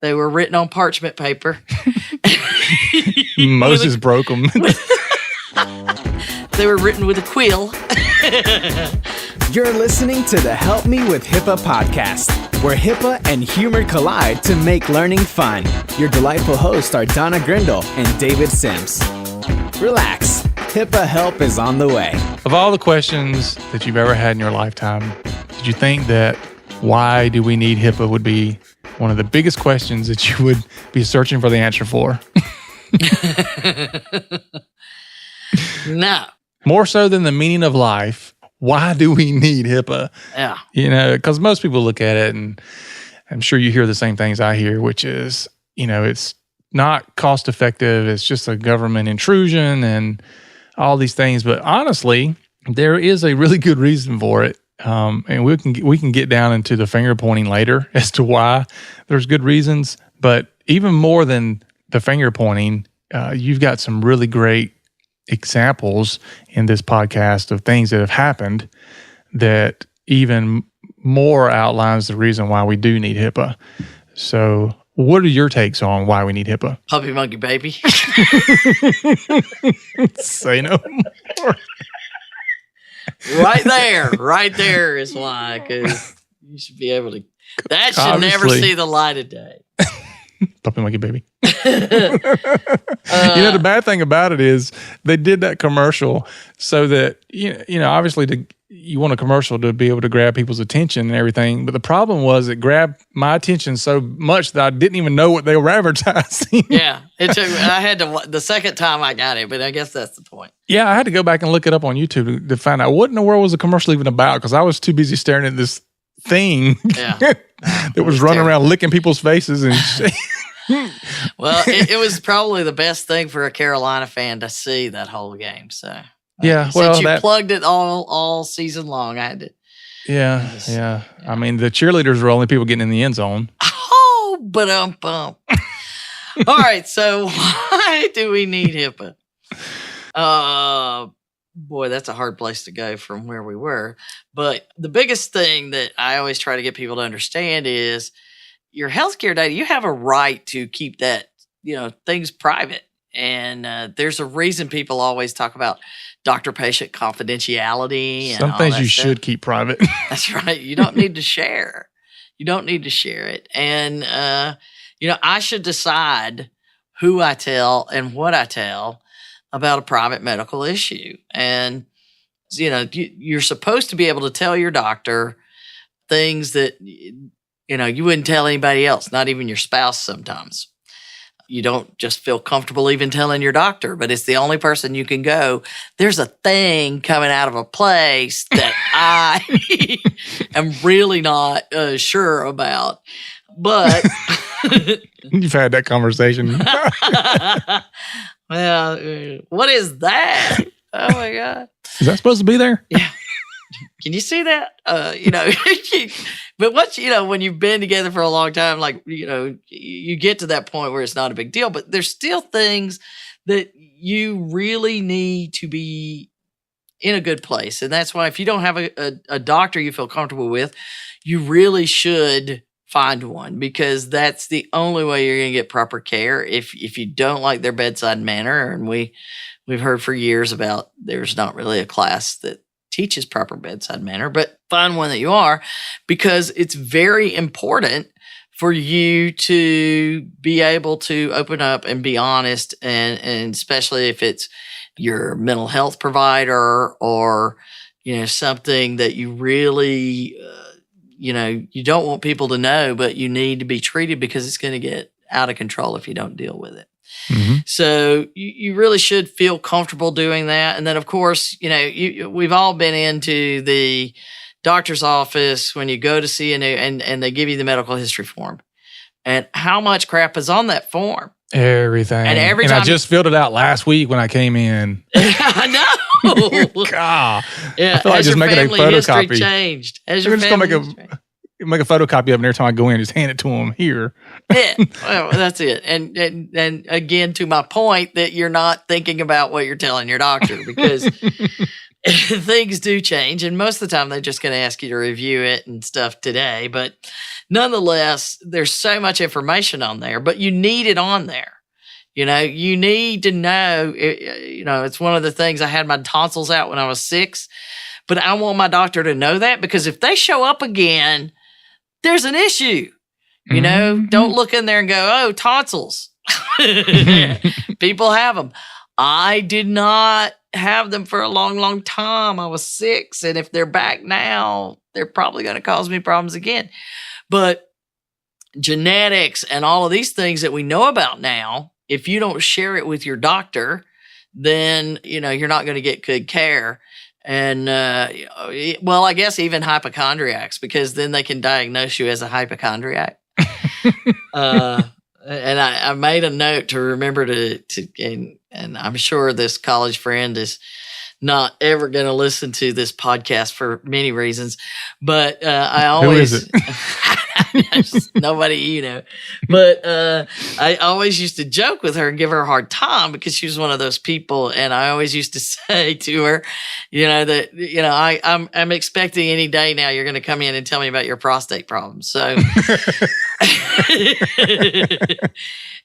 They were written on parchment paper. Moses broke them. They were written with a quill. You're listening to the Help Me with HIPAA podcast, where HIPAA and humor collide to make learning fun. Your delightful hosts are Donna Grindle and David Sims. Relax, HIPAA help is on the way. Of all the questions that you've ever had in your lifetime, did you think that why do we need HIPAA would be one of the biggest questions that you would be searching for the answer for? No. More so than the meaning of life, why do we need HIPAA? Yeah. You know, because most people look at it, and I'm sure you hear the same things I hear, which is, you know, it's not cost effective. It's just a government intrusion and all these things. But honestly, there is a really good reason for it. And we can get down into the finger pointing later as to why there's good reasons. But even more than the finger pointing, you've got some really great examples in this podcast of things that have happened that even more outlines the reason why we do need HIPAA. So what are your takes on why we need HIPAA? Puppy monkey baby. Say no more. Right there is why, because you should be able to. That should never see the light of day. Puppy monkey baby. The bad thing about it is they did that commercial so that, obviously you want a commercial to be able to grab people's attention and everything. But the problem was it grabbed my attention so much that I didn't even know what they were advertising. Yeah. I had to, the second time I got it, but I guess that's the point. Yeah, I had to go back and look it up on YouTube to find out what in the world was the commercial even about, because I was too busy staring at this thing that was running around licking people's faces and Well, it was probably the best thing for a Carolina fan to see that whole game. So yeah, since you plugged it all season long, I had to. Yeah. I mean, the cheerleaders were only people getting in the end zone. Oh, bump. All right, so why do we need HIPAA? Boy, that's a hard place to go from where we were. But the biggest thing that I always try to get people to understand is your healthcare data. You have a right to keep that, things private. And there's a reason people always talk about doctor-patient confidentiality. And some things you should keep private. That's right. You don't need to share. You don't need to share it. And, I should decide who I tell and what I tell about a private medical issue. And, you're supposed to be able to tell your doctor things that, you wouldn't tell anybody else, not even your spouse sometimes. You don't just feel comfortable even telling your doctor, but it's the only person you can go, there's a thing coming out of a place that I am really not sure about. But you've had that conversation. Well, what is that? Oh my God. Is that supposed to be there? Yeah. Can you see that? But once, when you've been together for a long time, you get to that point where it's not a big deal, but there's still things that you really need to be in a good place. And that's why if you don't have a doctor you feel comfortable with, you really should find one, because that's the only way you're going to get proper care. If you don't like their bedside manner, and we've heard for years about there's not really a class that teaches proper bedside manner, but find one that you are, because it's very important for you to be able to open up and be honest, and especially if it's your mental health provider or, something that you really, you don't want people to know, but you need to be treated because it's going to get out of control if you don't deal with it. Mm-hmm. So you really should feel comfortable doing that. And then, of course, we've all been into the doctor's office when you go to see and they give you the medical history form. And how much crap is on that form? Everything. And every time I just filled it out last week when I came in. I know. God. Yeah. I feel like just making a photocopy. Changed. As your family make a photocopy of it, and every time I go in, just hand it to them here. Yeah, well, that's it. And again, to my point, that you're not thinking about what you're telling your doctor, because things do change, and most of the time they're just going to ask you to review it and stuff today. But nonetheless, there's so much information on there, but you need it on there. You need to know, it's one of the things. I had my tonsils out when I was 6, but I want my doctor to know that, because if they show up again, there's an issue. Don't look in there and go, oh, tonsils. People have them. I did not have them for a long, long time. I was 6. And if they're back now, they're probably going to cause me problems again. But genetics and all of these things that we know about now, if you don't share it with your doctor, then, you're not going to get good care. And, I guess even hypochondriacs, because then they can diagnose you as a hypochondriac. And I made a note to remember and I'm sure this college friend is not ever going to listen to this podcast for many reasons, but I always, who is it? Nobody, but I always used to joke with her and give her a hard time, because she was one of those people. And I always used to say to her, that, I'm expecting any day now you're going to come in and tell me about your prostate problems. So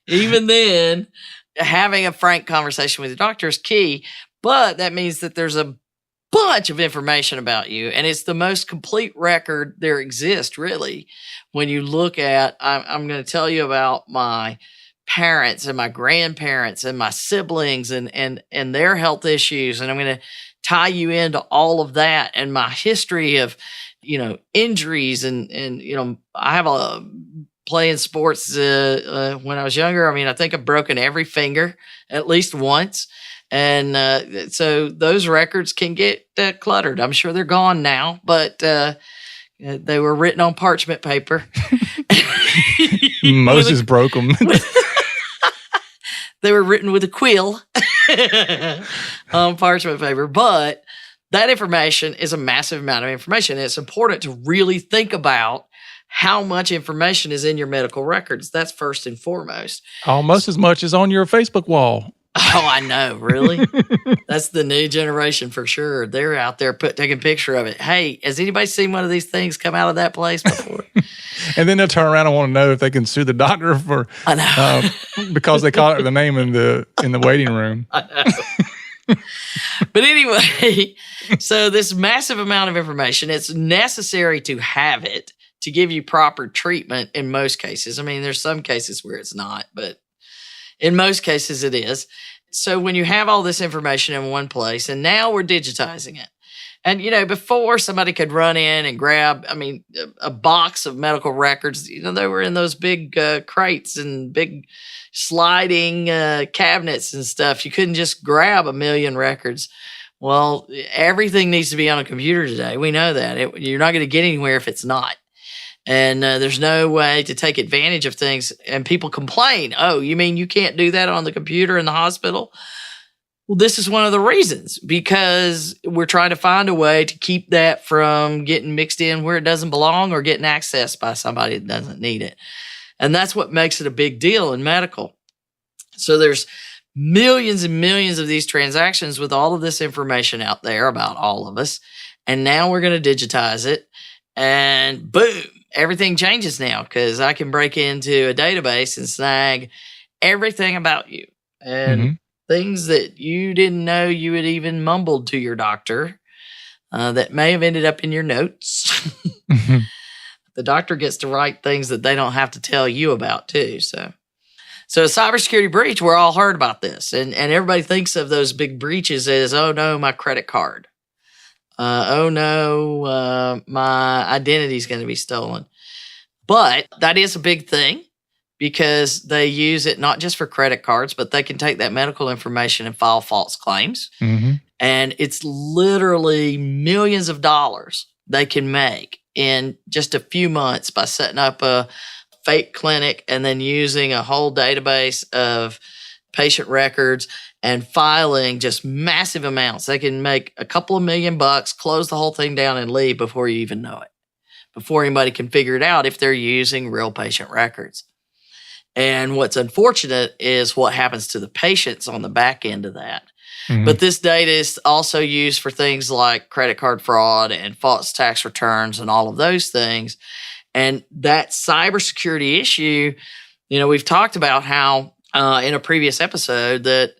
even then, having a frank conversation with your doctor is key, but that means that there's a bunch of information about you, and it's the most complete record there exists, really. When you look at, I'm going to tell you about my parents and my grandparents and my siblings and their health issues, and I'm going to tie you into all of that and my history of, injuries and I have a playing sports when I was younger. I mean, I think I've broken every finger at least once. And so those records can get cluttered. I'm sure they're gone now, but they were written on parchment paper. Moses broke them. They were written with a quill on parchment paper. But that information is a massive amount of information. And it's important to really think about how much information is in your medical records. That's first and foremost. Almost as much as on your Facebook wall. Oh, I know. Really? That's the new generation for sure. They're out there taking a picture of it. Hey, has anybody seen one of these things come out of that place before? And then they'll turn around and want to know if they can sue the doctor for I know. because they caught the name in the waiting room. I know. But anyway, so this massive amount of information, it's necessary to have it to give you proper treatment in most cases. I mean, there's some cases where it's not, but in most cases it is. So when you have all this information in one place, and now we're digitizing it. And, before somebody could run in and grab, a box of medical records, they were in those big crates and big sliding cabinets and stuff. You couldn't just grab 1 million records. Well, everything needs to be on a computer today. We know that. You're not going to get anywhere if it's not. And there's no way to take advantage of things. And people complain, oh, you mean you can't do that on the computer in the hospital? Well, this is one of the reasons, because we're trying to find a way to keep that from getting mixed in where it doesn't belong or getting accessed by somebody that doesn't need it. And that's what makes it a big deal in medical. So there's millions and millions of these transactions with all of this information out there about all of us. And now we're going to digitize it, and boom. Everything changes now, because I can break into a database and snag everything about you and things that you didn't know you had even mumbled to your doctor that may have ended up in your notes. The doctor gets to write things that they don't have to tell you about too. So a cybersecurity breach, we're all heard about this. And everybody thinks of those big breaches as, oh no, my credit card. Oh no, my identity is going to be stolen. But that is a big thing, because they use it not just for credit cards, but they can take that medical information and file false claims. And it's literally millions of dollars they can make in just a few months by setting up a fake clinic and then using a whole database of patient records and filing just massive amounts. They can make a couple of $1 million, close the whole thing down and leave before you even know it, before anybody can figure it out if they're using real patient records. And what's unfortunate is what happens to the patients on the back end of that. But this data is also used for things like credit card fraud and false tax returns and all of those things. And that cybersecurity issue, we've talked about how in a previous episode that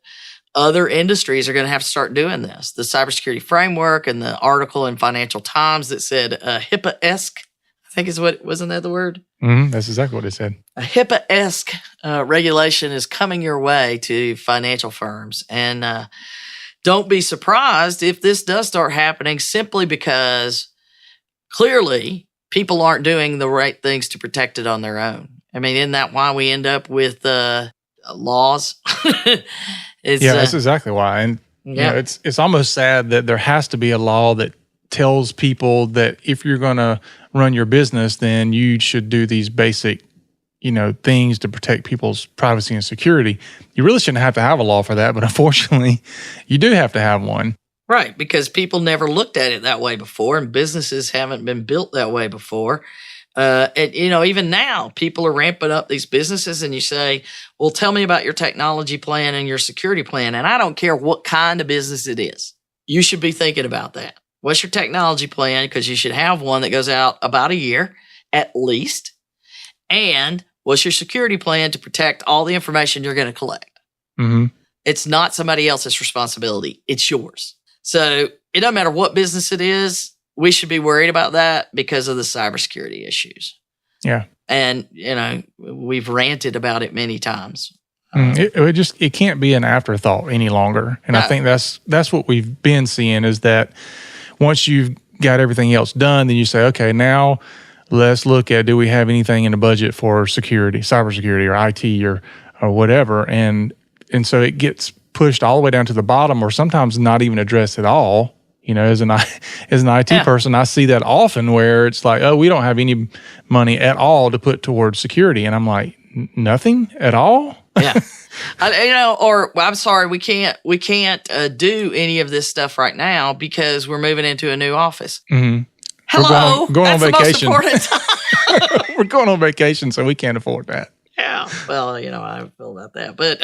other industries are going to have to start doing this. The cybersecurity framework and the article in Financial Times that said HIPAA-esque, I think wasn't that the word? That's exactly what it said. A HIPAA-esque regulation is coming your way to financial firms. And don't be surprised if this does start happening simply because clearly people aren't doing the right things to protect it on their own. I mean, isn't that why we end up with laws? That's exactly why. And it's almost sad that there has to be a law that tells people that if you're going to run your business, then you should do these basic, things to protect people's privacy and security. You really shouldn't have to have a law for that, but unfortunately, you do have to have one. Right, because people never looked at it that way before, and businesses haven't been built that way before. And even now, people are ramping up these businesses, and you say, well, tell me about your technology plan and your security plan. And I don't care what kind of business it is. You should be thinking about that. What's your technology plan? Because you should have one that goes out about a year at least. And what's your security plan to protect all the information you're going to collect? It's not somebody else's responsibility. It's yours. So it doesn't matter what business it is. We should be worried about that because of the cybersecurity issues. Yeah. And, we've ranted about it many times. It can't be an afterthought any longer. And I think that's what we've been seeing is that once you've got everything else done, then you say, okay, now let's look at, do we have anything in the budget for security, cybersecurity or IT or whatever? And so it gets pushed all the way down to the bottom or sometimes not even addressed at all. As an IT person, I see that often where it's like, oh, we don't have any money at all to put towards security. And I'm like, nothing at all? Yeah. I'm sorry, we can't do any of this stuff right now because we're moving into a new office. Hello, we're going on vacation. That's the most important time. We're going on vacation, so we can't afford that. Yeah, well, I feel about that. But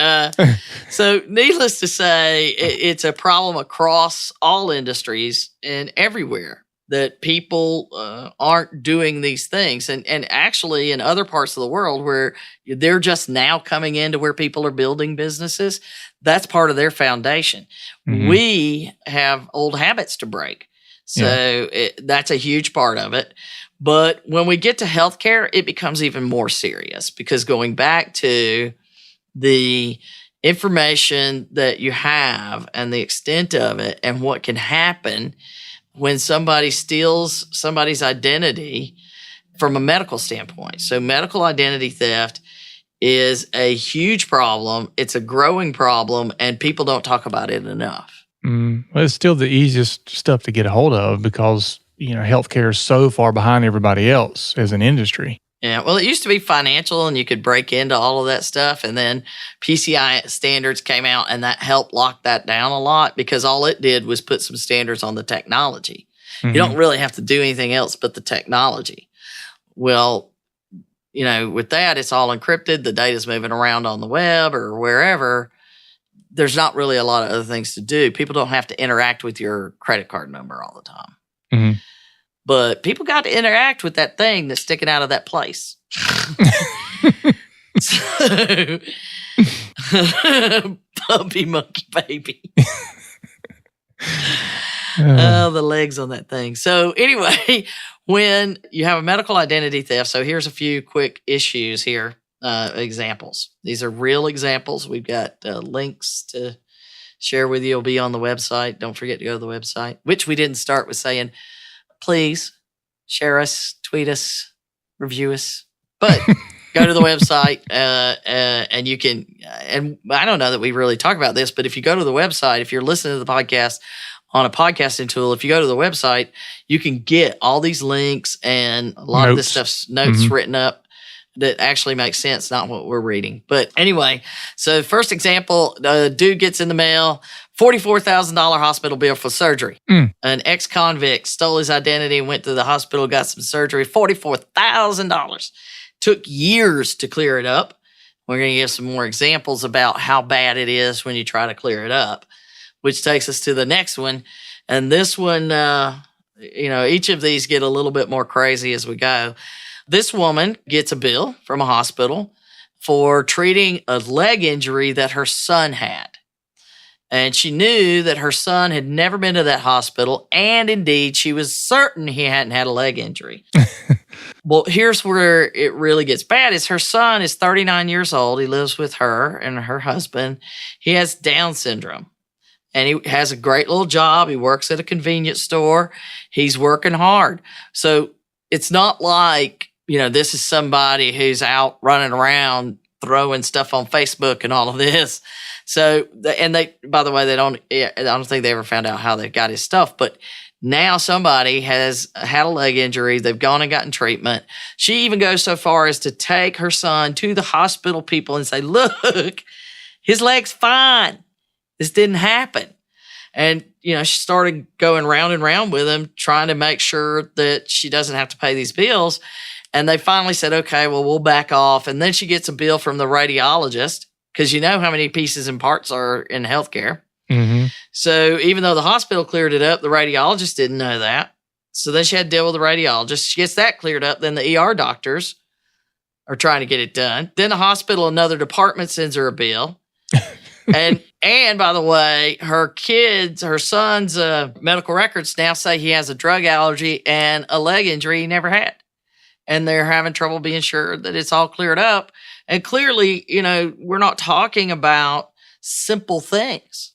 so needless to say, it's a problem across all industries and everywhere that people aren't doing these things. And actually in other parts of the world where they're just now coming into where people are building businesses, that's part of their foundation. We have old habits to break. So that's a huge part of it. But when we get to healthcare, it becomes even more serious because going back to the information that you have and the extent of it and what can happen when somebody steals somebody's identity from a medical standpoint. So medical identity theft is a huge problem. It's a growing problem, and people don't talk about it enough. Well, it's still the easiest stuff to get a hold of because, healthcare is so far behind everybody else as an industry. Yeah, well, it used to be financial and you could break into all of that stuff. And then PCI standards came out and that helped lock that down a lot because all it did was put some standards on the technology. You don't really have to do anything else but the technology. Well, with that, it's all encrypted. The data's moving around on the web or wherever. There's not really a lot of other things to do. People don't have to interact with your credit card number all the time. But people got to interact with that thing that's sticking out of that place. So, puppy monkey baby. Oh, the legs on that thing. So anyway, when you have a medical identity theft, so here's a few quick issues here, examples. These are real examples. We've got links to share with you. It'll be on the website. Don't forget to go to the website, which we didn't start with saying, please share us, tweet us, review us. But go to the website and you can, and I don't know that we really talk about this, but if you go to the website, if you're listening to the podcast on a podcasting tool, if you go to the website, you can get all these links and a lot of this stuff's notes written up that actually makes sense, not what we're reading. But anyway, so first example, a dude gets in the mail, $44,000 hospital bill for surgery. An ex-convict stole his identity and went to the hospital, got some surgery, $44,000. Took years to clear it up. We're going to give some more examples about how bad it is when you try to clear it up. which takes us to the next one. And this one, each of these get a little bit more crazy as we go. This woman gets a bill from a hospital for treating a leg injury that her son had. And she knew that her son had never been to that hospital. And indeed, she was certain he hadn't had a leg injury. Well, here's where it really gets bad is her son is 39 years old. He lives with her and her husband. He has Down syndrome. And he has a great little job. He works at a convenience store. He's working hard. So it's not like, this is somebody who's out running around throwing stuff on Facebook and all of this. So, and they, by the way, I don't think they ever found out how they got his stuff, but now somebody has had a leg injury. They've gone and gotten treatment. She even goes so far as to take her son to the hospital people and say, look, his leg's fine. This didn't happen. And, she started going round and round with him, trying to make sure that she doesn't have to pay these bills. And they finally said, okay, well, we'll back off. And then she gets a bill from the radiologist because you know how many pieces and parts are in healthcare. Mm-hmm. So even though the hospital cleared it up, the radiologist didn't know that. So then she had to deal with the radiologist. She gets that cleared up. Then the ER doctors are trying to get it done. Then the hospital, another department sends her a bill. And by the way, her son's medical records now say he has a drug allergy and a leg injury he never had. And they're having trouble being sure that it's all cleared up. And clearly, we're not talking about simple things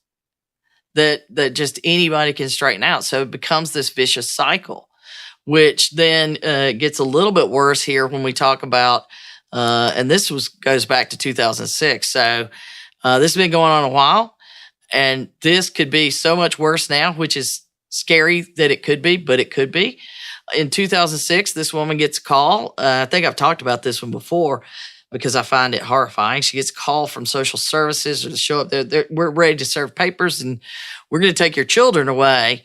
that just anybody can straighten out. So it becomes this vicious cycle, which then gets a little bit worse here when we talk about, and this goes back to 2006. So this has been going on a while, and this could be so much worse now, which is scary that it could be, but it could be. In 2006, this woman gets a call. I think I've talked about this one before because I find it horrifying. She gets a call from social services to show up there. We're ready to serve papers, and we're going to take your children away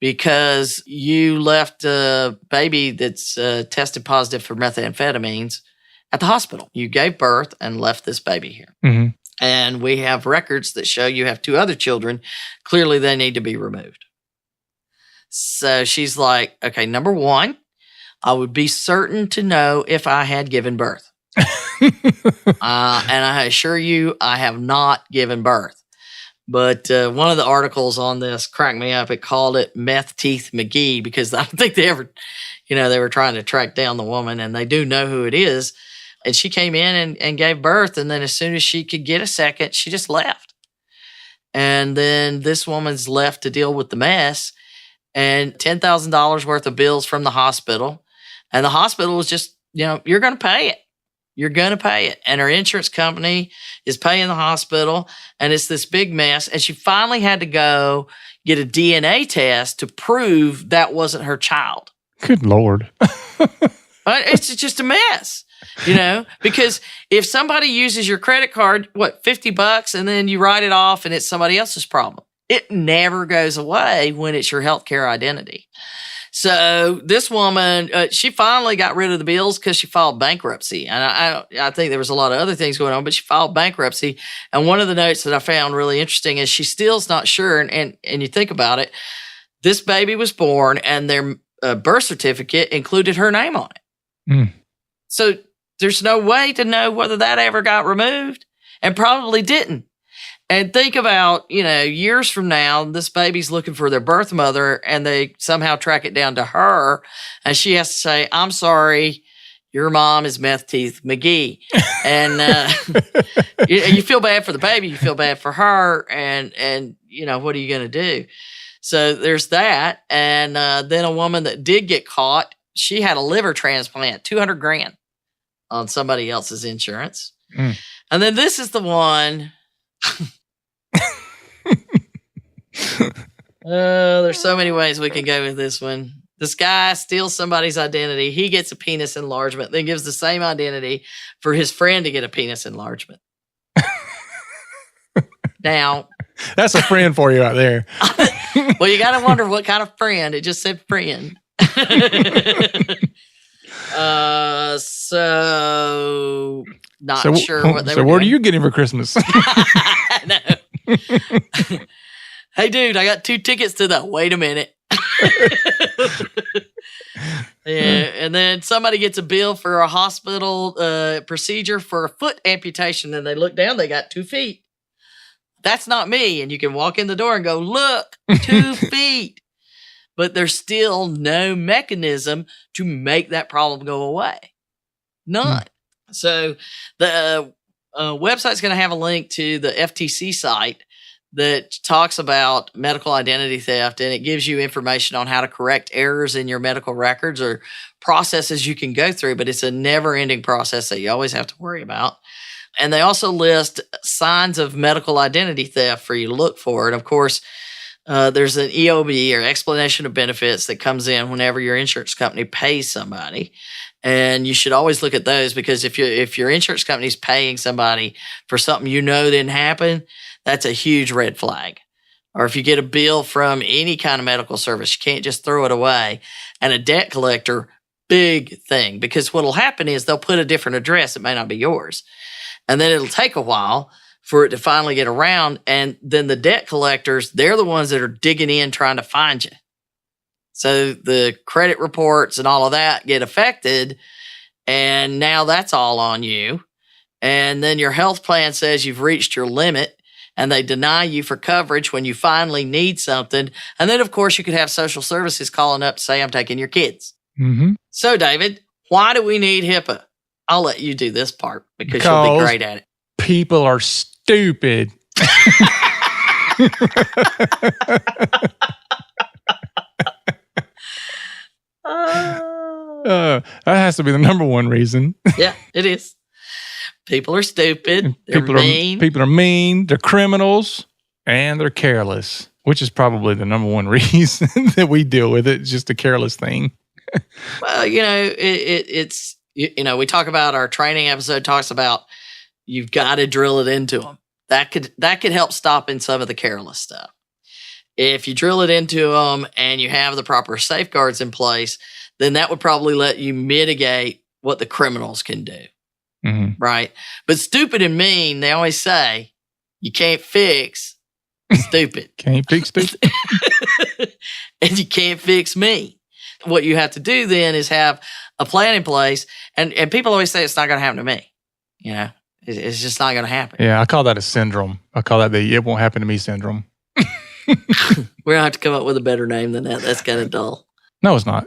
because you left a baby that's tested positive for methamphetamines at the hospital. You gave birth and left this baby here. Mm-hmm. And we have records that show you have 2 other children. Clearly, they need to be removed. So she's like, okay, number one, I would be certain to know if I had given birth. And I assure you, I have not given birth. But one of the articles on this cracked me up. It called it Meth Teeth McGee because I don't think they ever, they were trying to track down the woman, and they do know who it is. And she came in and gave birth. And then as soon as she could get a second, she just left. And then this woman's left to deal with the mess and $10,000 worth of bills from the hospital. And the hospital was just, you're going to pay it. You're going to pay it. And her insurance company is paying the hospital. And it's this big mess. And she finally had to go get a DNA test to prove that wasn't her child. Good Lord. But it's just a mess. Because if somebody uses your credit card, $50, and then you write it off and it's somebody else's problem. It never goes away when it's your healthcare identity. So this woman, she finally got rid of the bills because she filed bankruptcy. And I think there was a lot of other things going on, but she filed bankruptcy. And one of the notes that I found really interesting is she still's not sure. And you think about it, this baby was born and their birth certificate included her name on it. Mm. So there's no way to know whether that ever got removed, and probably didn't. And think about, years from now, this baby's looking for their birth mother and they somehow track it down to her. And she has to say, I'm sorry, your mom is Meth Teeth McGee. And you feel bad for the baby. You feel bad for her. And what are you going to do? So there's that. And then a woman that did get caught, she had a liver transplant, $200,000 on somebody else's insurance. Mm. And then this is the one. There's so many ways we can go with this one. This guy steals somebody's identity. He gets a penis enlargement, then gives the same identity for his friend to get a penis enlargement. Now, that's a friend for you out there. Well, you got to wonder what kind of friend. It just said friend. So not sure what they were So what doing. are you getting for Christmas? No. Hey, dude, I got 2 tickets to the. Wait a minute. Yeah, and then somebody gets a bill for a hospital procedure for a foot amputation, and they look down, they got 2 feet. That's not me. And you can walk in the door and go, look, 2 feet. But there's still no mechanism to make that problem go away. None. So the website's going to have a link to the FTC site that talks about medical identity theft, and it gives you information on how to correct errors in your medical records or processes you can go through, but it's a never-ending process that you always have to worry about. And they also list signs of medical identity theft for you to look for. And of course, there's an EOB, or explanation of benefits, that comes in whenever your insurance company pays somebody. And you should always look at those, because if your insurance company is paying somebody for something you know didn't happen, that's a huge red flag. Or if you get a bill from any kind of medical service, you can't just throw it away. And a debt collector, big thing, because what will happen is they'll put a different address that may not be yours. And then it'll take a while for it to finally get around. And then the debt collectors, they're the ones that are digging in trying to find you. So the credit reports and all of that get affected. And now that's all on you. And then your health plan says you've reached your limit, and they deny you for coverage when you finally need something. And then, of course, you could have social services calling up to say, I'm taking your kids. Mm-hmm. So, David, why do we need HIPAA? I'll let you do this part because you'll be great at it. People are stupid. That has to be the number one reason. Yeah, it is. People are stupid. They're mean. People are mean. They're criminals, and they're careless, which is probably the number one reason that we deal with it. It's just a careless thing. Well, it's we talk about, our training episode talks about you've got to drill it into them. That could help stopping some of the careless stuff. If you drill it into them and you have the proper safeguards in place, then that would probably let you mitigate what the criminals can do. Mm-hmm. Right? But stupid and mean, they always say, you can't fix stupid. Can't fix stupid. And you can't fix me. What you have to do then is have a plan in place. And people always say it's not going to happen to me. It's just not going to happen. Yeah, I call that a syndrome. I call that the it won't happen to me syndrome. We're going to have to come up with a better name than that. That's kind of dull. No, it's not.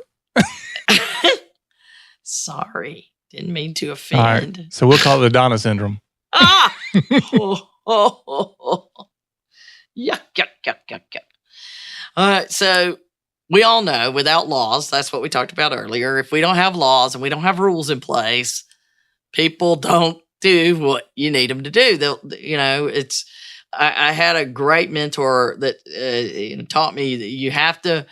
Sorry. Didn't mean to offend. All right, so we'll call it the Donna syndrome. Ah! Yuck, yuck, yuck, yuck, yuck. All right, so we all know without laws, that's what we talked about earlier. If we don't have laws and we don't have rules in place, people don't do what you need them to do. I had a great mentor that taught me that you have to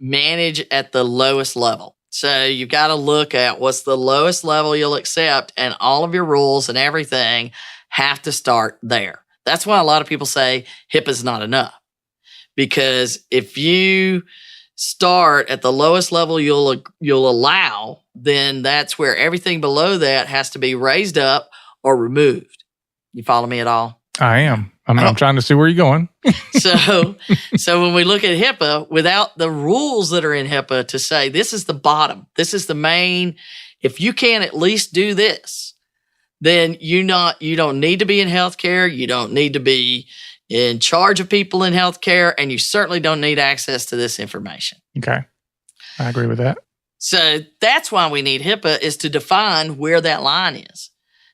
manage at the lowest level. So you've got to look at what's the lowest level you'll accept, and all of your rules and everything have to start there. That's why a lot of people say HIPAA is not enough. Because if you start at the lowest level you'll allow, then that's where everything below that has to be raised up or removed. You follow me at all? I am. I'm trying to see where you're going. So when we look at HIPAA, without the rules that are in HIPAA to say this is the bottom, this is the main, if you can at least do this, then you don't need to be in healthcare, you don't need to be in charge of people in healthcare, and you certainly don't need access to this information. Okay. I agree with that. So that's why we need HIPAA, is to define where that line is,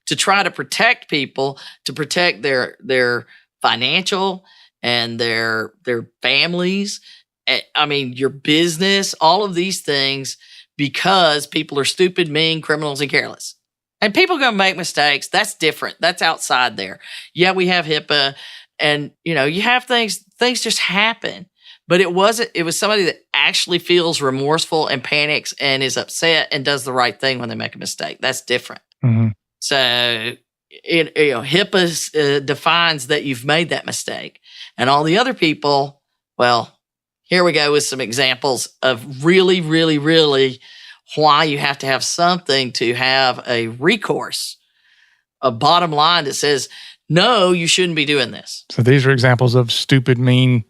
to try to protect people, to protect their financial and their families. I mean, your business, all of these things, because people are stupid, mean, criminals, and careless. And people are going to make mistakes. That's different. That's outside there. Yeah, we have HIPAA, and you have things just happen. But it was somebody that actually feels remorseful and panics and is upset and does the right thing when they make a mistake. That's different. Mm-hmm. So, HIPAA defines that you've made that mistake. And all the other people, well, here we go with some examples of really, really, really why you have to have something to have a recourse, a bottom line that says, no, you shouldn't be doing this. So these are examples of stupid, mean,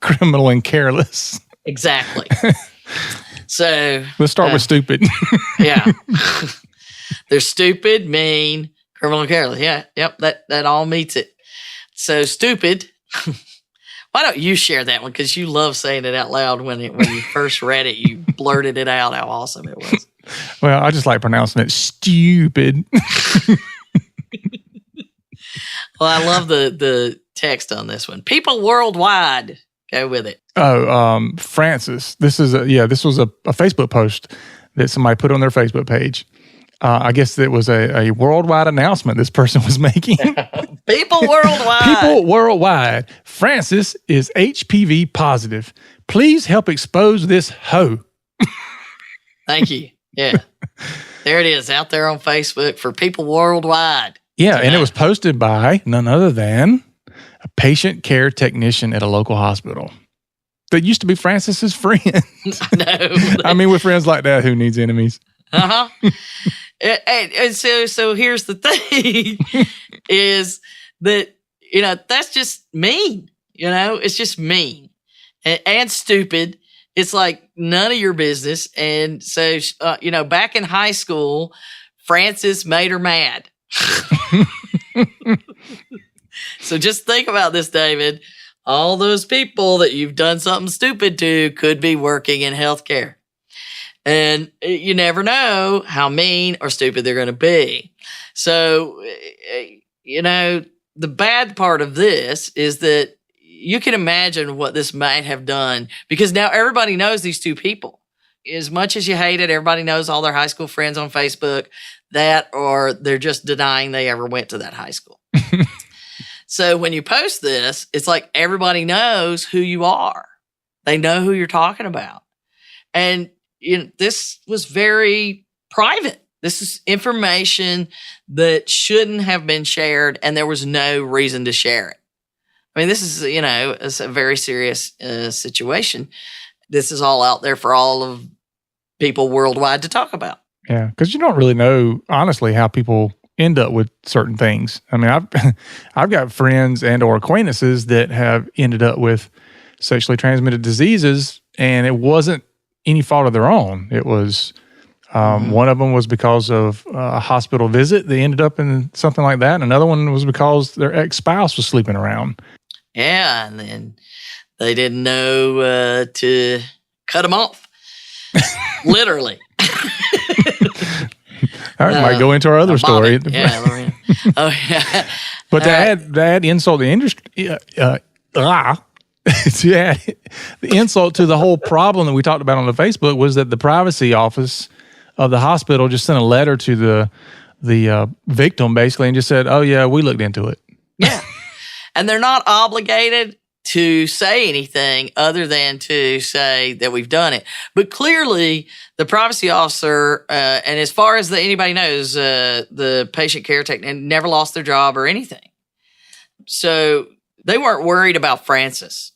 criminal, and careless. Exactly. So let's start with stupid. Yeah. They're stupid, mean, criminal, and careless. Yeah. Yep. That all meets it. So stupid. Why don't you share that one? Because you love saying it out loud. When you first read it, you blurted it out how awesome it was. Well, I just like pronouncing it stupid. Well, I love the text on this one. People worldwide. Go with it. Oh, Francis. This was a Facebook post that somebody put on their Facebook page. I guess it was a worldwide announcement this person was making. People worldwide. People worldwide. Francis is HPV positive. Please help expose this hoe. Thank you. Yeah. There it is out there on Facebook for people worldwide. Yeah, and it was posted by none other than a patient care technician at a local hospital. That used to be Francis's friend. No. I mean, with friends like that, who needs enemies? Uh-huh. And so here's the thing is that, that's just mean. It's just mean and stupid. It's like none of your business. And so, back in high school, Francis made her mad. So just think about this, David. All those people that you've done something stupid to could be working in healthcare. And you never know how mean or stupid they're going to be. So, the bad part of this is that you can imagine what this might have done, because now everybody knows these two people. As much as you hate it, everybody knows all their high school friends on Facebook, that or they're just denying they ever went to that high school. So when you post this, it's like everybody knows who you are. They know who you're talking about. And this was very private. This is information that shouldn't have been shared, and there was no reason to share it. I mean, this is, it's a very serious situation. This is all out there for all of people worldwide to talk about. Yeah, because you don't really know, honestly, how people end up with certain things. I mean, I've got friends and or acquaintances that have ended up with sexually transmitted diseases, and it wasn't any fault of their own. It was one of them was because of a hospital visit. They ended up in something like that. And another one was because their ex-spouse was sleeping around. Yeah, and then they didn't know to cut them off. Literally. All right, might go into our other story. Yeah, Lorena. Oh, yeah. But to add insult to the industry, to add the insult to the whole problem that we talked about on the Facebook was that the privacy office of the hospital just sent a letter to the victim basically and just said, "Oh yeah, we looked into it." Yeah, and they're not obligated to say anything other than to say that we've done it. But clearly, the privacy officer, and as far as anybody knows, the patient care technician never lost their job or anything. So they weren't worried about Francis.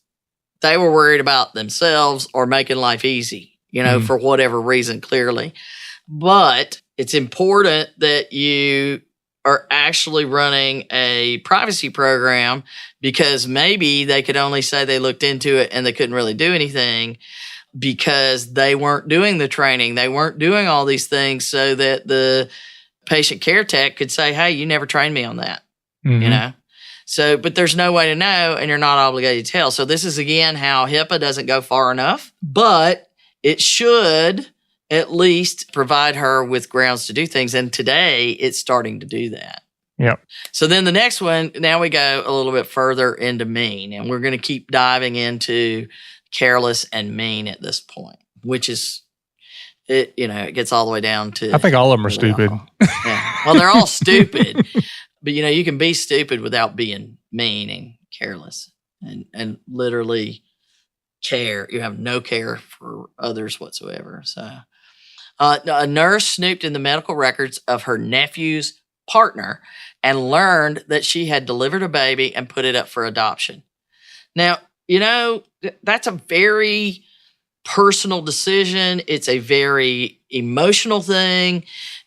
They were worried about themselves or making life easy, for whatever reason, clearly. But it's important that you are actually running a privacy program, because maybe they could only say they looked into it and they couldn't really do anything because they weren't doing the training. They weren't doing all these things so that the patient care tech could say, "Hey, you never trained me on that," So, but there's no way to know, and you're not obligated to tell. So this is, again, how HIPAA doesn't go far enough, but it should at least provide her with grounds to do things. And today it's starting to do that. Yep. So then the next one, now we go a little bit further into mean, and we're going to keep diving into careless and mean at this point, which is, it gets all the way down to. I think all of them are stupid. Yeah. Well, they're all stupid, but you can be stupid without being mean and careless and literally care. You have no care for others whatsoever. So a nurse snooped in the medical records of her nephew's partner and learned that she had delivered a baby and put it up for adoption. Now, that's a very personal decision. It's a very emotional thing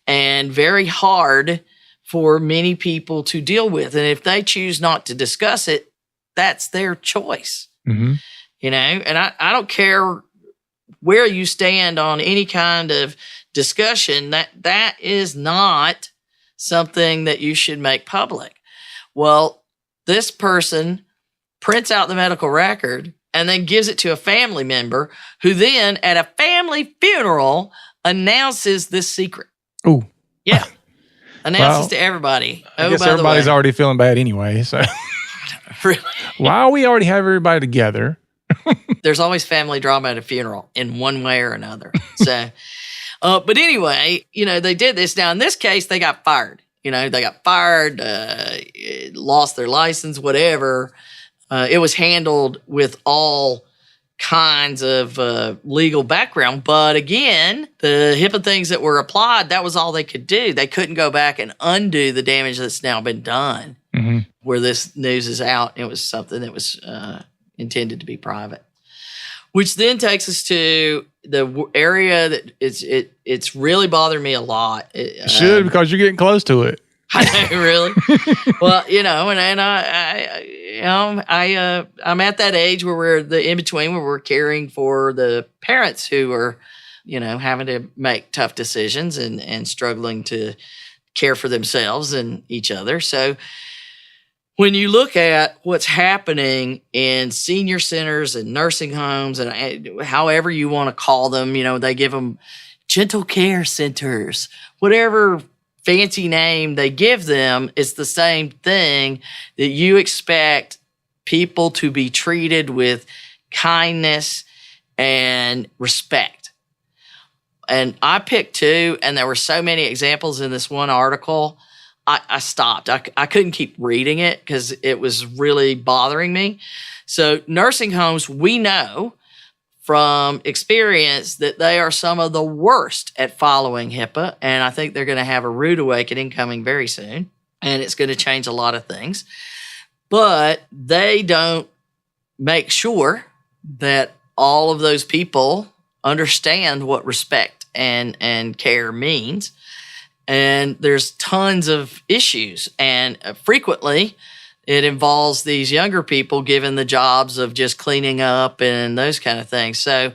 and very hard for many people to deal with. And if they choose not to discuss it, that's their choice. Mm-hmm. You know, and I don't care where you stand on any kind of discussion, that is not something that you should make public. Well, this person prints out the medical record and then gives it to a family member who then at a family funeral announces this secret. Ooh. Yeah. Announces to everybody. I guess everybody's already feeling bad anyway. So really? While we already have everybody together. There's always family drama at a funeral in one way or another. So, but anyway, you know, they did this. Now, in this case, they got fired. You know, they got fired, lost their license, whatever. It was handled with all kinds of legal background. But again, the HIPAA things that were applied, that was all they could do. They couldn't go back and undo the damage that's now been done. Mm-hmm. Where this news is out, it was something that was intended to be private. Which then takes us to the area that it's really bothered me a lot. It should, because you're getting close to it. I know, really. Well, you know, and I'm at that age where we're the in between, where we're caring for the parents who are, you know, having to make tough decisions and struggling to care for themselves and each other. So when you look at what's happening in senior centers and nursing homes and however you want to call them, you know, they give them gentle care centers, whatever fancy name they give them, it's the same thing that you expect people to be treated with kindness and respect. And I picked two, and there were so many examples in this one article. I stopped. I couldn't keep reading it because it was really bothering me. So nursing homes, we know from experience that they are some of the worst at following HIPAA, and I think they're going to have a rude awakening coming very soon, and it's going to change a lot of things. But they don't make sure that all of those people understand what respect and care means. And there's tons of issues, and frequently it involves these younger people given the jobs of just cleaning up and those kind of things. So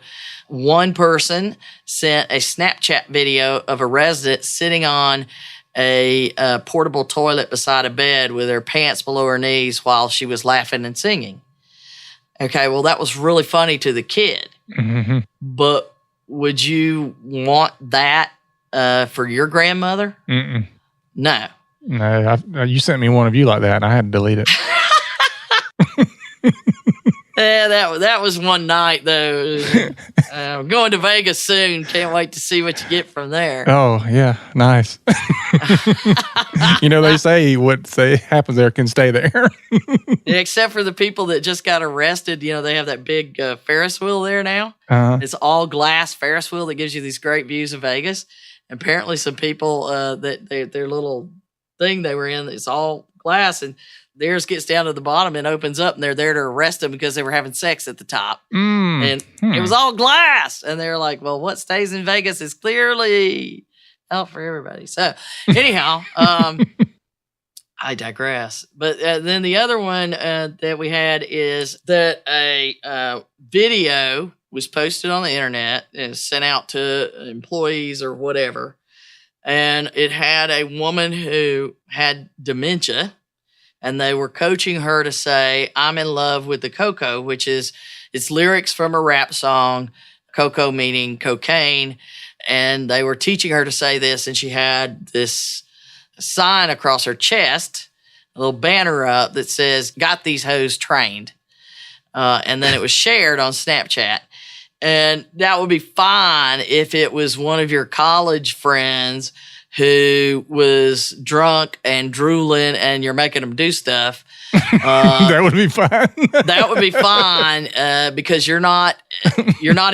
one person sent a Snapchat video of a resident sitting on a portable toilet beside a bed with her pants below her knees while she was laughing and singing. Okay, well, that was really funny to the kid. Mm-hmm. But would you want that for your grandmother? Mm-mm. No. No, you sent me one of you like that, and I had to delete it. Yeah, that was one night, though. I'm going to Vegas soon. Can't wait to see what you get from there. Oh, yeah. Nice. You know, they say what happens there can stay there. Yeah, except for the people that just got arrested. You know, they have that big Ferris wheel there now. Uh-huh. It's all glass Ferris wheel that gives you these great views of Vegas. Apparently some people that their little thing they were in, it's all glass, and theirs gets down to the bottom and opens up, and they're there to arrest them because they were having sex at the top. And it was all glass. And they're like, well, what stays in Vegas is clearly out for everybody. So anyhow, I digress. But then the other one that we had is that a video was posted on the internet and sent out to employees or whatever. And it had a woman who had dementia, and they were coaching her to say, I'm in love with the cocoa, which is, it's lyrics from a rap song, cocoa meaning cocaine. And they were teaching her to say this, and she had this sign across her chest, a little banner up that says, got these hoes trained. And then it was shared on Snapchat. And that would be fine if it was one of your college friends who was drunk and drooling and you're making them do stuff. That would be fine. That would be fine because you're not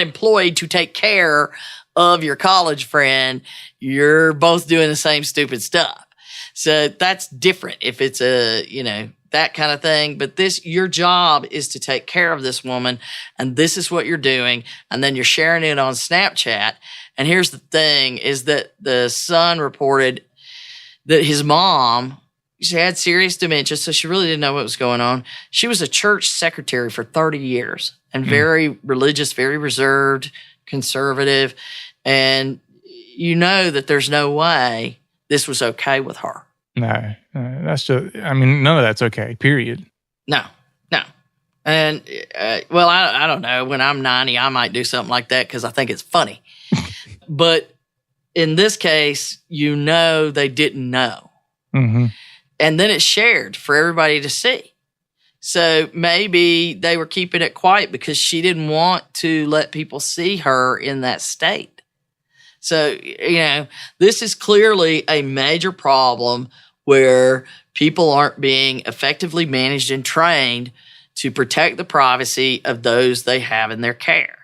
employed to take care of your college friend. You're both doing the same stupid stuff. So that's different if it's that kind of thing. But your job is to take care of this woman, and this is what you're doing. And then you're sharing it on Snapchat. And here's the thing is that the Sun reported that his mom, she had serious dementia, so she really didn't know what was going on. She was a church secretary for 30 years and very religious, very reserved, conservative. And you know that there's no way this was okay with her. No, that's just, I mean, none of that's okay, period. No. And, well, I don't know. When I'm 90, I might do something like that because I think it's funny. But in this case, you know they didn't know. Mm-hmm. And then it's shared for everybody to see. So maybe they were keeping it quiet because she didn't want to let people see her in that state. So, this is clearly a major problem where people aren't being effectively managed and trained to protect the privacy of those they have in their care.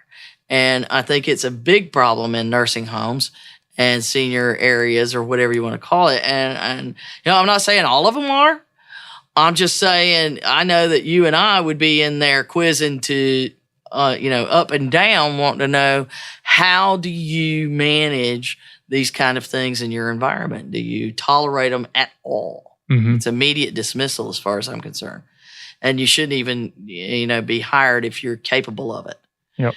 And I think it's a big problem in nursing homes and senior areas or whatever you want to call it. And I'm not saying all of them are. I'm just saying I know that you and I would be in there quizzing to, up and down, wanting to know how do you manage these kind of things in your environment? Do you tolerate them at all? Mm-hmm. It's immediate dismissal as far as I'm concerned. And you shouldn't even, be hired if you're capable of it. Yep.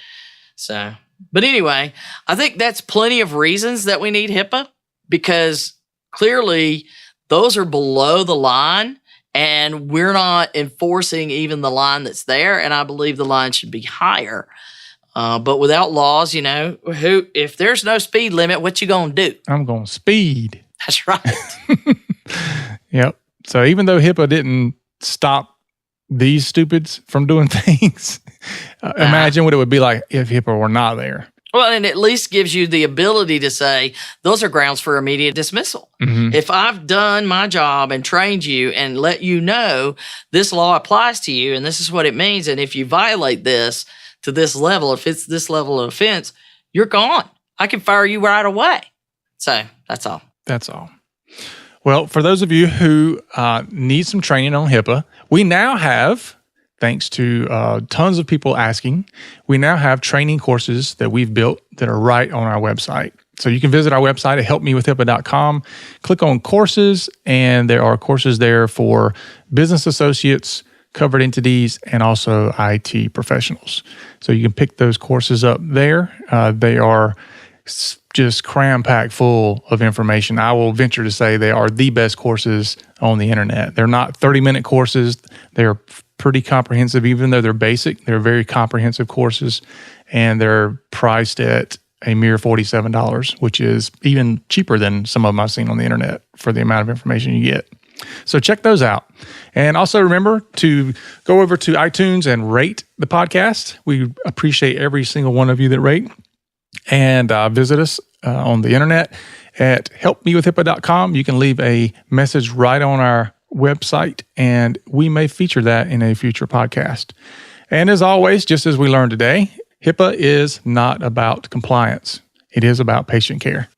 So, but anyway, I think that's plenty of reasons that we need HIPAA because clearly those are below the line and we're not enforcing even the line that's there. And I believe the line should be higher. But without laws, if there's no speed limit, what you going to do? I'm going to speed. That's right. Yep. So even though HIPAA didn't stop these stupids from doing things, imagine what it would be like if HIPAA were not there. Well, and at least gives you the ability to say, those are grounds for immediate dismissal. Mm-hmm. If I've done my job and trained you and let you know this law applies to you and this is what it means, and if you violate this to this level, if it's this level of offense, you're gone. I can fire you right away. So that's all. That's all. Well, for those of you who need some training on HIPAA, we now have, thanks to tons of people asking, we now have training courses that we've built that are right on our website. So you can visit our website at helpmewithhipaa.com, click on courses, and there are courses there for business associates, covered entities, and also IT professionals. So you can pick those courses up there. They are just cram-packed full of information. I will venture to say they are the best courses on the internet. They're not 30-minute courses. They're pretty comprehensive. Even though they're basic, they're very comprehensive courses, and they're priced at a mere $47, which is even cheaper than some of them I've seen on the internet for the amount of information you get. So check those out. And also remember to go over to iTunes and rate the podcast. We appreciate every single one of you that rate. And visit us on the internet at helpmewithhipaa.com. You can leave a message right on our website, and we may feature that in a future podcast. And as always, just as we learned today, HIPAA is not about compliance. It is about patient care.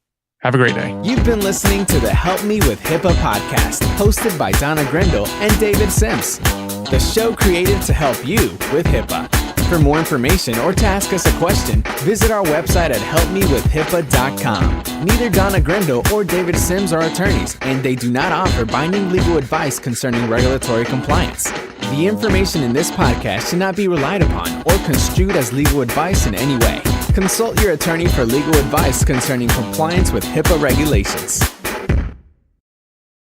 Have a great day. You've been listening to the Help Me with HIPAA podcast, hosted by Donna Grindle and David Sims. The show created to help you with HIPAA. For more information or to ask us a question, visit our website at helpmewithhipaa.com. Neither Donna Grindle or David Sims are attorneys, and they do not offer binding legal advice concerning regulatory compliance. The information in this podcast should not be relied upon or construed as legal advice in any way. Consult your attorney for legal advice concerning compliance with HIPAA regulations.